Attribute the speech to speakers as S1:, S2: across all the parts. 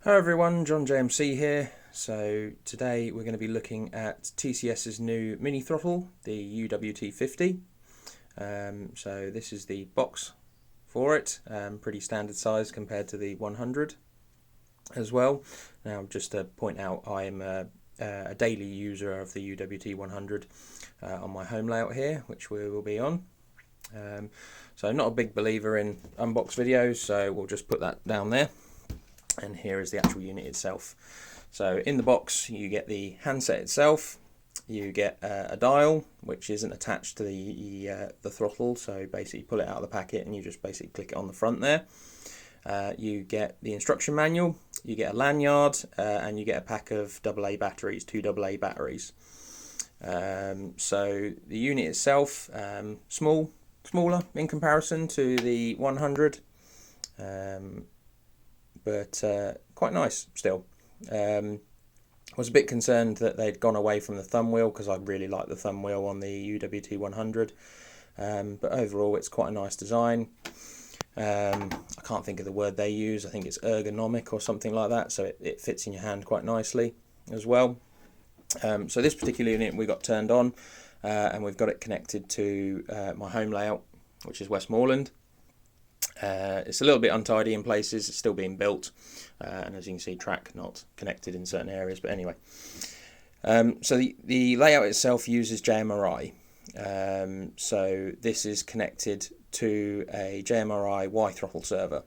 S1: Hello everyone, John JMC here. So today we're going to be looking at TCS's new mini throttle, the UWT-50. So this is the box for it, pretty standard size compared to the 100 as well. Now just to point out, I am a daily user of the UWT-100 on my home layout here, which we will be on. So I'm not a big believer in unbox videos, so we'll just put that down there. And here is the actual unit itself. So in the box you get the handset itself, you get a dial which isn't attached to the throttle, so basically you pull it out of the packet and you just basically click it on the front there. You get the instruction manual, you get a lanyard, and you get a pack of AA batteries, 2 AA batteries. So the unit itself, smaller in comparison to the 100. But quite nice still. I was a bit concerned that they'd gone away from the thumb wheel, because I really like the thumb wheel on the UWT-100, but overall it's quite a nice design. I can't think of the word they use, I think it's ergonomic or something like that, so it fits in your hand quite nicely as well. So this particular unit we got turned on, and we've got it connected to my home layout, which is Westmoreland. It's a little bit untidy in places, it's still being built, and as you can see, track not connected in certain areas, but anyway. So the layout itself uses JMRI, so this is connected to a JMRI Y throttle server.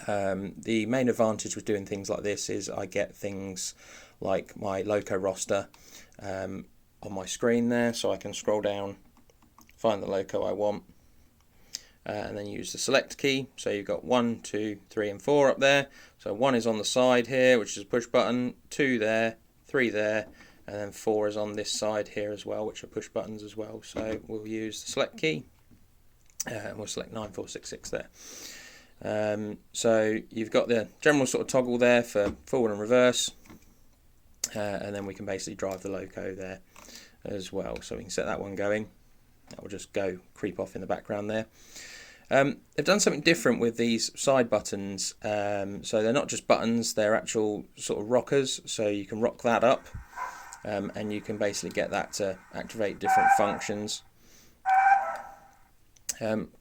S1: The main advantage with doing things like this is I get things like my loco roster on my screen there, so I can scroll down, find the loco I want, and then use the select key. So you've got 1, 2, 3 and 4 up there. So 1 is on the side here, which is a push button, 2 there, 3 there, and then 4 is on this side here as well, which are push buttons as well. So we'll use the select key, and we'll select 9, 4, 6, 6 there. So you've got the general sort of toggle there for forward and reverse, and then we can basically drive the loco there as well. So we can set that one going. That will just go creep off in the background there. They've done something different with these side buttons, so they're not just buttons, they're actual sort of rockers, so you can rock that up, and you can basically get that to activate different functions.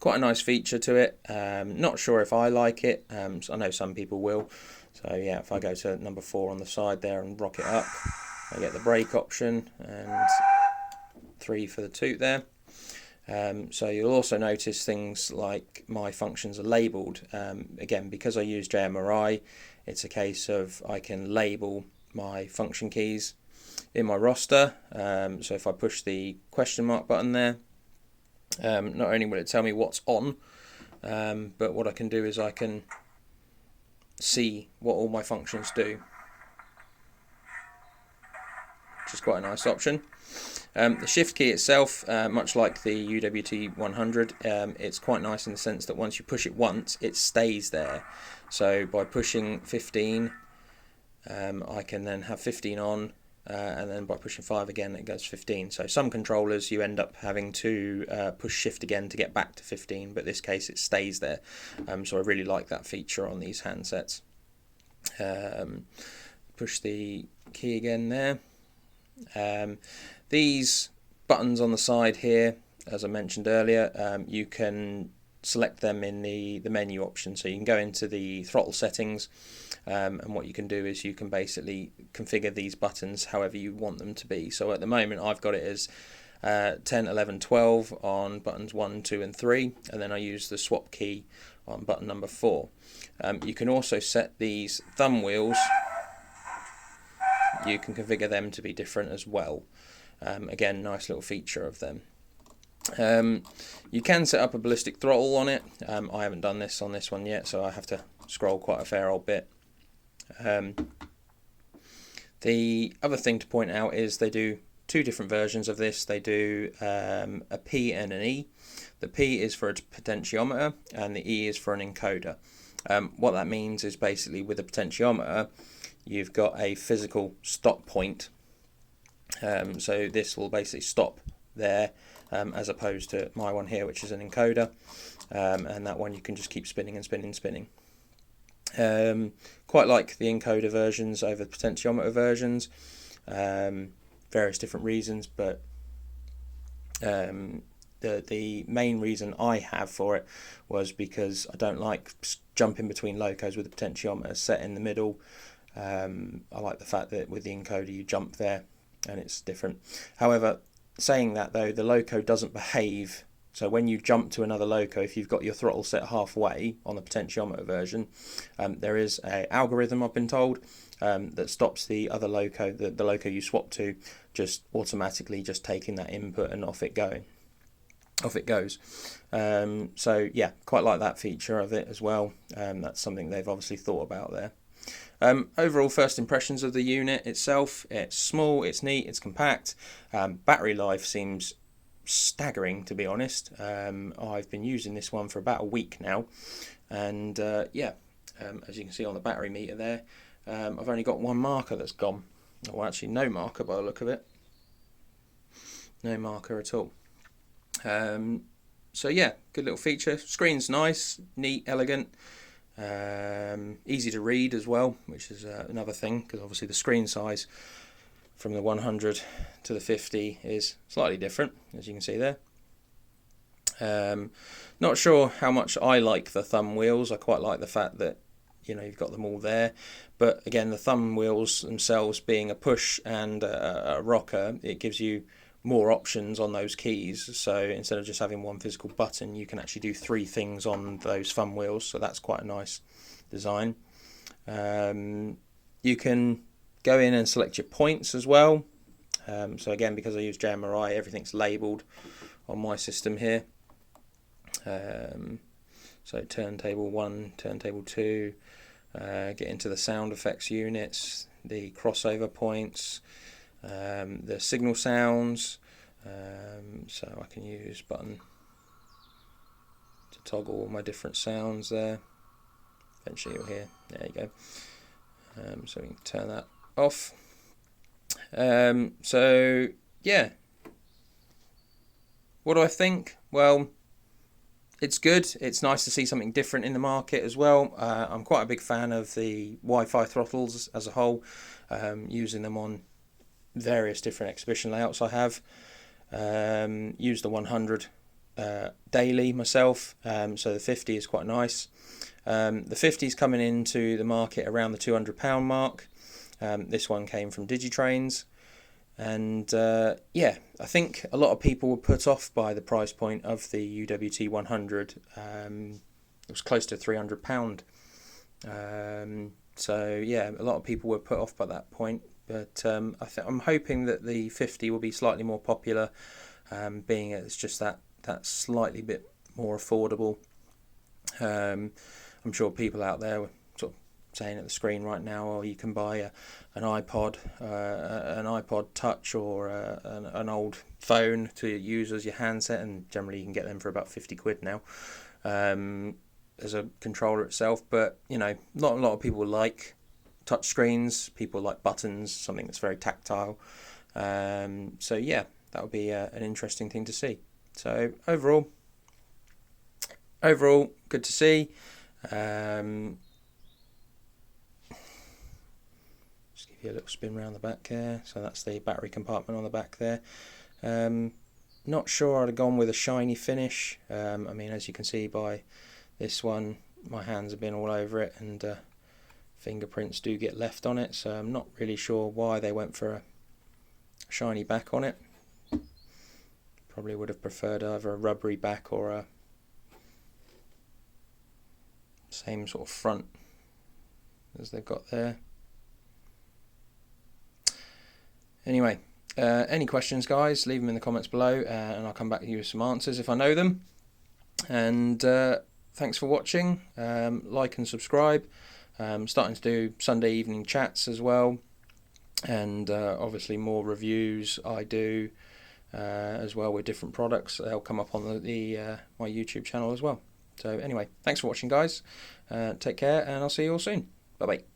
S1: Quite a nice feature to it. Not sure if I like it, so I know some people will. So yeah, if I go to number 4 on the side there and rock it up, I get the brake option, and 3 for the toot there. So you'll also notice things like my functions are labelled. Again, because I use JMRI, it's a case of I can label my function keys in my roster. So if I push the question mark button there, not only will it tell me what's on, but what I can do is I can see what all my functions do, which is quite a nice option. The shift key itself, much like the UWT-100, it's quite nice in the sense that once you push it once, it stays there. So by pushing 15, I can then have 15 on, and then by pushing 5 again, it goes 15. So some controllers you end up having to push shift again to get back to 15, but in this case it stays there. So I really like that feature on these handsets. Push the key again there. These buttons on the side here, as I mentioned earlier, you can select them in the menu option. So you can go into the throttle settings, and what you can do is you can basically configure these buttons however you want them to be. So at the moment I've got it as 10, 11, 12 on buttons 1, 2 and 3, and then I use the swap key on button number 4. You can also set these thumb wheels, you can configure them to be different as well. Again, nice little feature of them. You can set up a ballistic throttle on it. I haven't done this on this one yet, so I have to scroll quite a fair old bit. The other thing to point out is they do 2 different versions of this. They do a P and an E. The P is for a potentiometer and the E is for an encoder. What that means is basically with a potentiometer you've got a physical stop point, so this will basically stop there, as opposed to my one here, which is an encoder, and that one you can just keep spinning and spinning and spinning. Quite like the encoder versions over the potentiometer versions. Various different reasons, but the main reason I have for it was because I don't like jumping between locos with the potentiometer set in the middle. I like the fact that with the encoder you jump there and it's different. However, saying that though, the loco doesn't behave. So when you jump to another loco, if you've got your throttle set halfway on the potentiometer version, there is an algorithm, I've been told, that stops the other loco, the loco you swap to, just automatically just taking that input and off it goes. So yeah, quite like that feature of it as well. That's something they've obviously thought about there. Overall first impressions of the unit itself, it's small, it's neat, it's compact. Battery life seems staggering, to be honest. I've been using this one for about a week now, and yeah, as you can see on the battery meter there, I've only got one marker that's gone. Well, actually no marker by the look of it. No marker at all. So yeah, good little feature. Screen's nice, neat, elegant, easy to read as well, which is another thing, because obviously the screen size from the 100 to the 50 is slightly different, as you can see there. Not sure how much I like the thumb wheels. I quite like the fact that, you know, you've got them all there, but again, the thumb wheels themselves being a push and a rocker, it gives you more options on those keys. So instead of just having one physical button, you can actually do 3 things on those thumb wheels, so that's quite a nice design. You can go in and select your points as well. So again, because I use JMRI, everything's labelled on my system here. So turntable 1, turntable 2, get into the sound effects units, the crossover points, the signal sounds, so I can use button to toggle all my different sounds there. Eventually you'll hear, there you go. So we can turn that off. So yeah, what do I think? Well, it's good. It's nice to see something different in the market as well. I'm quite a big fan of the Wi-Fi throttles as a whole, using them on various different exhibition layouts I have. Use the 100 daily myself, so the 50 is quite nice. The 50 is coming into the market around the £200 mark. This one came from Digitrains, and yeah, I think a lot of people were put off by the price point of the UWT-100. It was close to £300. So yeah, a lot of people were put off by that point, but I'm hoping that the 50 will be slightly more popular, being it's just that slightly bit more affordable. I'm sure people out there were sort of saying at the screen right now, or you can buy an iPod Touch or an old phone to use as your handset, and generally you can get them for about 50 quid now as a controller itself. But you know, not a lot of people like touch screens. People like buttons, something that's very tactile. So yeah, that would be an interesting thing to see. So overall good to see. Just give you a little spin around the back there. So that's the battery compartment on the back there. Not sure I'd have gone with a shiny finish. I mean, as you can see by this one, my hands have been all over it, and fingerprints do get left on it, so I'm not really sure why they went for a shiny back on it. Probably would have preferred either a rubbery back or a same sort of front as they've got there. Anyway, any questions, guys, leave them in the comments below, and I'll come back to you with some answers if I know them. And thanks for watching. Like and subscribe. Starting to do Sunday evening chats as well, and obviously more reviews I do as well with different products. They'll come up on my YouTube channel as well. So anyway, thanks for watching, guys. Take care, and I'll see you all soon. Bye bye.